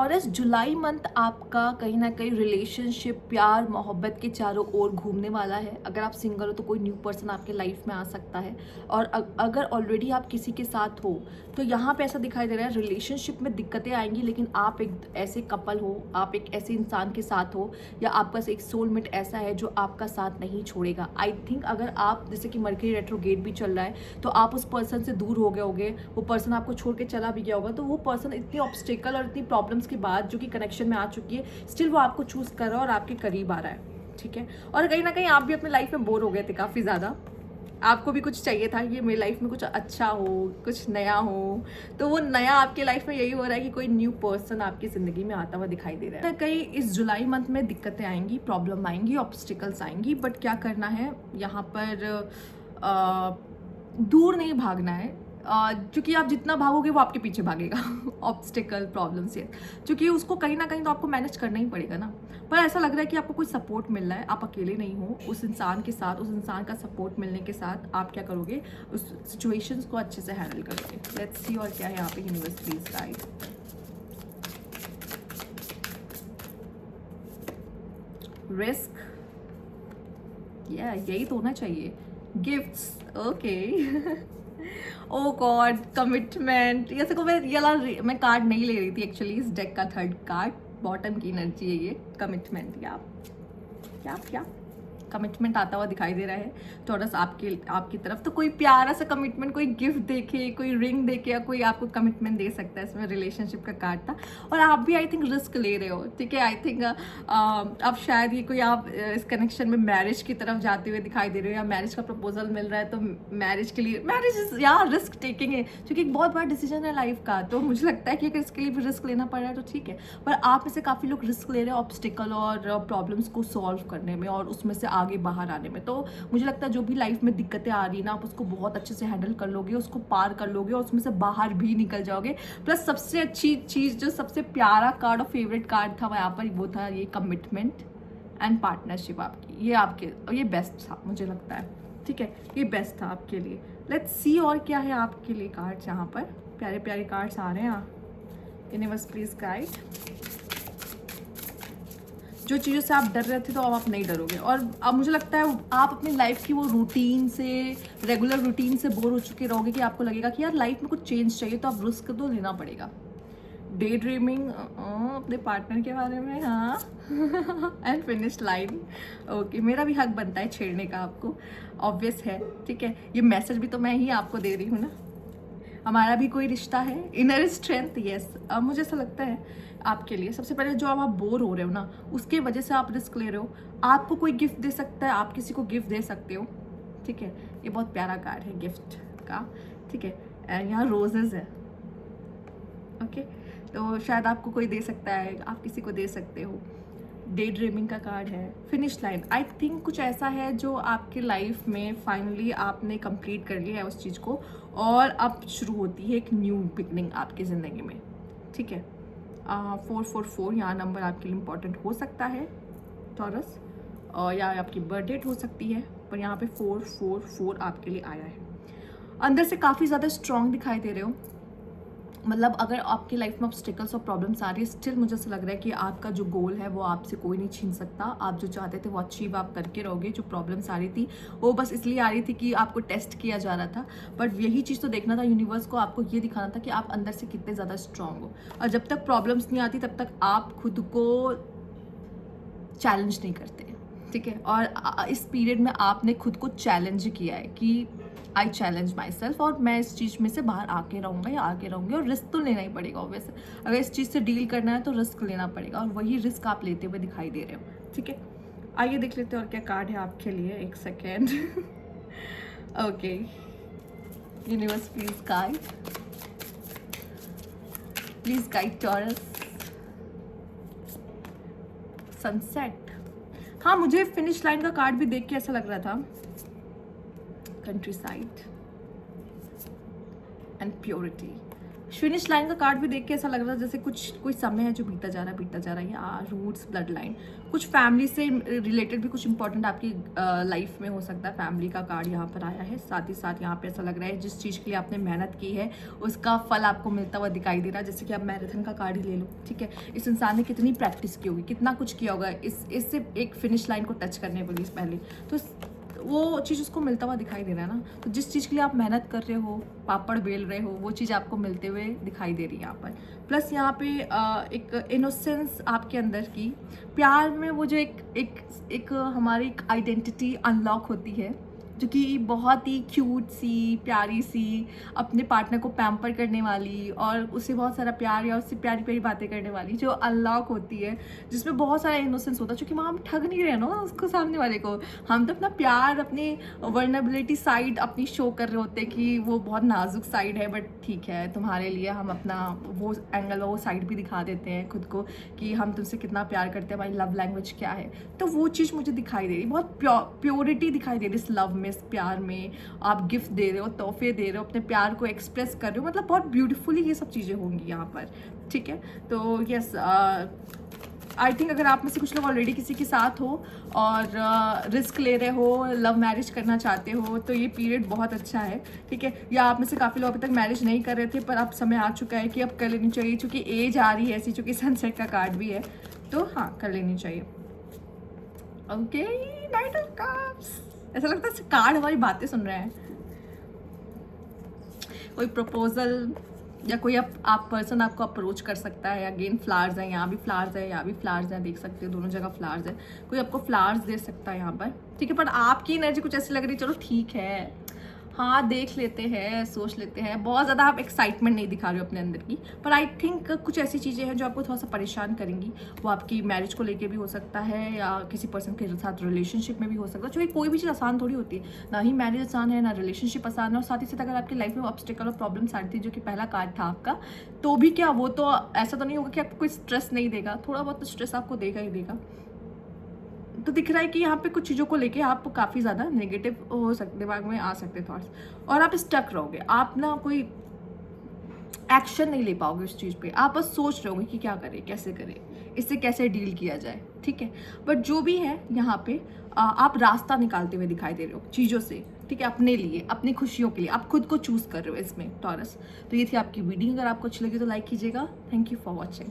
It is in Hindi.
टॉरस, जुलाई मंथ आपका कहीं ना कहीं रिलेशनशिप, प्यार, मोहब्बत के चारों ओर घूमने वाला है। अगर आप सिंगल हो तो कोई न्यू पर्सन आपके लाइफ में आ सकता है, और अगर ऑलरेडी आप किसी के साथ हो तो यहाँ पे ऐसा दिखाई दे रहा है रिलेशनशिप में दिक्कतें आएंगी, लेकिन आप एक ऐसे कपल हो, आप एक ऐसे इंसान के साथ हो, या आपका एक सोलमेट ऐसा है जो आपका साथ नहीं छोड़ेगा। आई थिंक अगर आप, जैसे कि मर्करी रेट्रोगेट भी चल रहा है, तो आप उस पर्सन से दूर हो गए होगे, वो पर्सन आपको छोड़ के चला भी गया होगा, तो वो पर्सन इतनी ऑब्स्टिकल और इतनी प्रॉब्लम्स के बाद जो कि कनेक्शन में आ चुकी है, स्टिल वो आपको चूज कर रहा है और आपके करीब आ रहा है। ठीक है, और कहीं ना कहीं आप भी अपनी लाइफ में बोर हो गए थे काफ़ी ज़्यादा, आपको भी कुछ चाहिए था, ये मेरी लाइफ में कुछ अच्छा हो, कुछ नया हो, तो वो नया आपके लाइफ में यही हो रहा है कि कोई न्यू पर्सन आपकी ज़िंदगी में आता हुआ दिखाई दे रहा है। कहीं इस जुलाई मंथ में दिक्कतें आएंगी, प्रॉब्लम आएंगी, ऑब्स्टिकल्स आएंगी, बट क्या करना है यहाँ पर, दूर नहीं भागना है, क्योंकि आप जितना भागोगे वो आपके पीछे भागेगा ऑब्स्टिकल, प्रॉब्लम से, क्योंकि उसको कहीं ना कहीं तो आपको मैनेज करना ही पड़ेगा ना। पर ऐसा लग रहा है कि आपको कोई सपोर्ट मिल रहा है, आप अकेले नहीं हो उस इंसान के साथ। उस इंसान का सपोर्ट मिलने के साथ आप क्या करोगे, उस सिचुएशंस को अच्छे से हैंडल करोगे। लेट्स सी और क्या है यहाँ पे यूनिवर्स प्लीज गाइड। रिस्क, यही तो होना चाहिए। गिफ्ट्स, ओके ओ गॉड, कमिटमेंट। जैसे को मैं कार्ड नहीं ले रही थी एक्चुअली, इस डेक का थर्ड कार्ड, बॉटम की एनर्जी है ये, कमिटमेंट। या क्या कमिटमेंट आता हुआ दिखाई दे रहा है टॉरस आपकी तरफ। तो कोई प्यारा सा कमिटमेंट, कोई गिफ्ट देके, कोई रिंग देके, या कोई आपको कमिटमेंट दे सकता है। इसमें रिलेशनशिप का कार्ड था, और आप भी आई थिंक रिस्क ले रहे हो। ठीक है, आई थिंक अब शायद ये कोई, आप इस कनेक्शन में मैरिज की तरफ जाते हुए दिखाई दे रहे हो, या मैरिज का प्रपोजल मिल रहा है, तो मैरिज के लिए, मैरिज या रिस्क टेकिंग है, क्योंकि एक बहुत बड़ा डिसीजन है लाइफ का। तो मुझे लगता है कि अगर इसके लिए भी रिस्क लेना पड़ रहा है तो ठीक है, पर आप में से काफ़ी लोग रिस्क ले रहे हैं ऑब्स्टिकल और प्रॉब्लम्स को सॉल्व करने में, और उसमें से आगे बाहर आने में। तो मुझे लगता है जो भी लाइफ में दिक्कतें आ रही है ना, आप उसको बहुत अच्छे से हैंडल कर लोगे, उसको पार कर लोगे, और उसमें से बाहर भी निकल जाओगे। प्लस सबसे अच्छी चीज़, जो सबसे प्यारा कार्ड और फेवरेट कार्ड था यहाँ पर, वो था ये कमिटमेंट एंड पार्टनरशिप आपकी। ये आपके, ये बेस्ट था मुझे लगता है। ठीक है, ये बेस्ट था आपके लिए। लेट्स सी और क्या है आपके लिए कार्ड्स यहाँ पर। प्यारे प्यारे कार्ड्स आ रहे हैं। Universe please guide. जो चीज़ों से आप डर रहे थे तो अब आप नहीं डरोगे, और अब मुझे लगता है आप अपनी लाइफ की वो रूटीन से, रेगुलर रूटीन से बोर हो चुके रहोगे, कि आपको लगेगा कि यार लाइफ में कुछ चेंज चाहिए, तो आप रिस्क तो लेना पड़ेगा। डे ड्रीमिंग अपने पार्टनर के बारे में, हाँ एंड फिनिश लाइन। ओके, मेरा भी हक बनता है छेड़ने का आपको, ऑब्वियस है। ठीक है, ये मैसेज भी तो मैं ही आपको दे रही हूँ ना, हमारा भी कोई रिश्ता है। Inner strength, yes. अब मुझे ऐसा लगता है आपके लिए सबसे पहले, जो आप बोर हो रहे हो ना, उसके वजह से आप रिस्क ले रहे हो। आपको कोई गिफ्ट दे सकता है, आप किसी को गिफ्ट दे सकते हो। ठीक है, ये बहुत प्यारा कार्ड है गिफ्ट का। ठीक है, एंड यहाँ रोजेज है। ओके, तो शायद आपको कोई दे सकता है, आप किसी को दे सकते हो। डे ड्रीमिंग का कार्ड है। फिनिश लाइन, आई थिंक कुछ ऐसा है जो आपकी लाइफ में फाइनली आपने कंप्लीट कर लिया है उस चीज़ को, और अब शुरू होती है एक न्यू बिगनिंग आपकी ज़िंदगी में। ठीक है, 444 यहाँ नंबर आपके लिए इम्पॉर्टेंट हो सकता है टॉरस, या आपकी बर्थ डेट हो सकती है, पर यहाँ पे 444 आपके लिए आया है। अंदर से काफ़ी ज़्यादा स्ट्रॉन्ग दिखाई दे रहे हो। मतलब अगर आपकी लाइफ में ऑब्स्टिकल्स और प्रॉब्लम्स आ रही है, स्टिल मुझे ऐसा लग रहा है कि आपका जो गोल है वो आपसे कोई नहीं छीन सकता। आप जो चाहते थे वो अचीव आप करके रहोगे। जो प्रॉब्लम्स आ रही थी वो बस इसलिए आ रही थी कि आपको टेस्ट किया जा रहा था, बट यही चीज़ तो देखना था यूनिवर्स को, आपको ये दिखाना था कि आप अंदर से कितने ज़्यादा स्ट्रांग हो। और जब तक प्रॉब्लम्स नहीं आती तब तक आप खुद को चैलेंज नहीं करते। ठीक है, और इस पीरियड में आपने खुद को चैलेंज किया है कि आई चैलेंज माई सेल्फ, और मैं इस चीज़ में से बाहर आके रहूँगा या आके रहूँगी, और रिस्क तो लेना ही पड़ेगा ऑब्वियसली। अगर इस चीज़ से डील करना है तो रिस्क लेना पड़ेगा, और वही रिस्क आप लेते हुए दिखाई दे रहे हो। ठीक है, आइए देख लेते हैं और क्या कार्ड है आपके लिए। एक second. Okay, universe please guide taurus. Sunset, हाँ मुझे फिनिश लाइन का कार्ड भी देख के ऐसा लग रहा था। Country side and purity, finish line का कार्ड भी देख के ऐसा लग रहा है जैसे कुछ कोई समय है जो बीता जा रहा है, या रूट्स, ब्लड लाइन, कुछ फैमिली से रिलेटेड भी कुछ इंपॉर्टेंट आपकी लाइफ में हो सकता है। फैमिली का कार्ड यहाँ पर आया है। साथ ही साथ यहाँ पे ऐसा लग रहा है जिस चीज़ के लिए आपने मेहनत की है उसका फल आपको मिलता हुआ दिखाई दे रहा है। जैसे कि आप मैराथन का कार्ड ही ले लो, ठीक है, इस इंसान ने कितनी प्रैक्टिस की होगी, कितना कुछ किया होगा इससे एक फिनिश लाइन को टच करने के लिए पहले, तो वो चीज़ उसको मिलता हुआ दिखाई दे रहा है ना। तो जिस चीज़ के लिए आप मेहनत कर रहे हो, पापड़ बेल रहे हो, वो चीज़ आपको मिलते हुए दिखाई दे रही है यहाँ पर। प्लस यहाँ पे एक इनोसेंस आपके अंदर की, प्यार में वो जो एक हमारी एक आइडेंटिटी अनलॉक होती है, जो कि बहुत ही क्यूट सी, प्यारी सी, अपने पार्टनर को पैम्पर करने वाली और उसे बहुत सारा प्यार या उससे प्यारी प्यारी बातें करने वाली जो अनलॉक होती है, जिसमें बहुत सारा इनोसेंस होता है। क्योंकि वहाँ हम ठग नहीं रहे ना उसको, सामने वाले को, हम तो अपना प्यार, अपनी वर्नेबिलिटी साइड अपनी शो कर रहे होते हैं कि वो बहुत नाजुक साइड है, बट ठीक है तुम्हारे लिए हम अपना वो एंगल, वो साइड भी दिखा देते हैं खुद को कि हम तुमसे कितना प्यार करते हैं, हमारी लव लैंग्वेज क्या है। तो वो चीज़ मुझे दिखाई दे रही, बहुत प्योरिटी दिखाई दे रही इस लव में, इस प्यार में। आप गिफ्ट दे रहे हो, तोहफे दे रहे हो, अपने प्यार को एक्सप्रेस कर रहे हो, मतलब बहुत ब्यूटीफुली ये सब चीज़ें होंगी यहाँ पर, ठीक है। तो यस, आई थिंक अगर आप में से कुछ लोग ऑलरेडी किसी के साथ हो और रिस्क ले रहे हो, लव मैरिज करना चाहते हो, तो ये पीरियड बहुत अच्छा है, ठीक है। या आप में से काफ़ी लोग अभी तक मैरिज नहीं कर रहे थे पर अब समय आ चुका है कि अब कर लेनी चाहिए, चूँकि एज आ रही है ऐसी, चूँकि सनसेट का कार्ड भी है, तो हाँ कर लेनी चाहिए। ओके, नाइट ऑफ कप्स, ऐसा लगता है कार्ड हमारी बातें सुन रहे हैं। कोई प्रपोजल या कोई आप पर्सन आपको अप्रोच कर सकता है। अगेन फ्लावर्स हैं, यहाँ भी फ्लावर्स है, यहाँ भी फ्लावर्स हैं, देख सकते हो दोनों जगह फ्लावर्स है। कोई आपको फ्लावर्स दे सकता है यहाँ पर, ठीक है। पर आपकी एनर्जी कुछ ऐसी लग रही है, चलो ठीक है, हाँ देख लेते हैं, सोच लेते हैं, बहुत ज़्यादा आप एक्साइटमेंट नहीं दिखा रहे हो अपने अंदर की। पर आई थिंक कुछ ऐसी चीज़ें हैं जो आपको थोड़ा सा परेशान करेंगी। वो आपकी मैरिज को लेके भी हो सकता है या किसी पर्सन के साथ रिलेशनशिप में भी हो सकता है। क्योंकि कोई भी चीज़ आसान थोड़ी होती है, ना ही मैरिज आसान है, ना रिलेशनशिप आसान है। और साथ ही साथ अगर आपकी लाइफ में ऑब्स्टिकल और प्रॉब्लम्स आ रही थी, जो कि पहला कार्ड था आपका, तो भी क्या, वो तो ऐसा तो नहीं होगा कि आपको कोई स्ट्रेस नहीं देगा, थोड़ा बहुत स्ट्रेस आपको देगा ही देगा। तो दिख रहा है कि यहाँ पे कुछ चीज़ों को लेके आप काफ़ी ज़्यादा नेगेटिव हो सकते, दिमाग में आ सकते थॉट्स, और आप स्टक रहोगे, आप ना कोई एक्शन नहीं ले पाओगे उस चीज़ पे, आप बस सोच रहे होगे कि क्या करें, कैसे करें, इससे कैसे डील किया जाए, ठीक है। बट जो भी है यहाँ पे आप रास्ता निकालते हुए दिखाई दे रहे हो चीज़ों से, ठीक है, अपने लिए, अपनी खुशियों के लिए, आप खुद को चूज़ कर रहे हो इसमें टॉरस। तो ये थी आपकी वीडियो, अगर आपको अच्छी लगी तो लाइक कीजिएगा। Thank you for watching.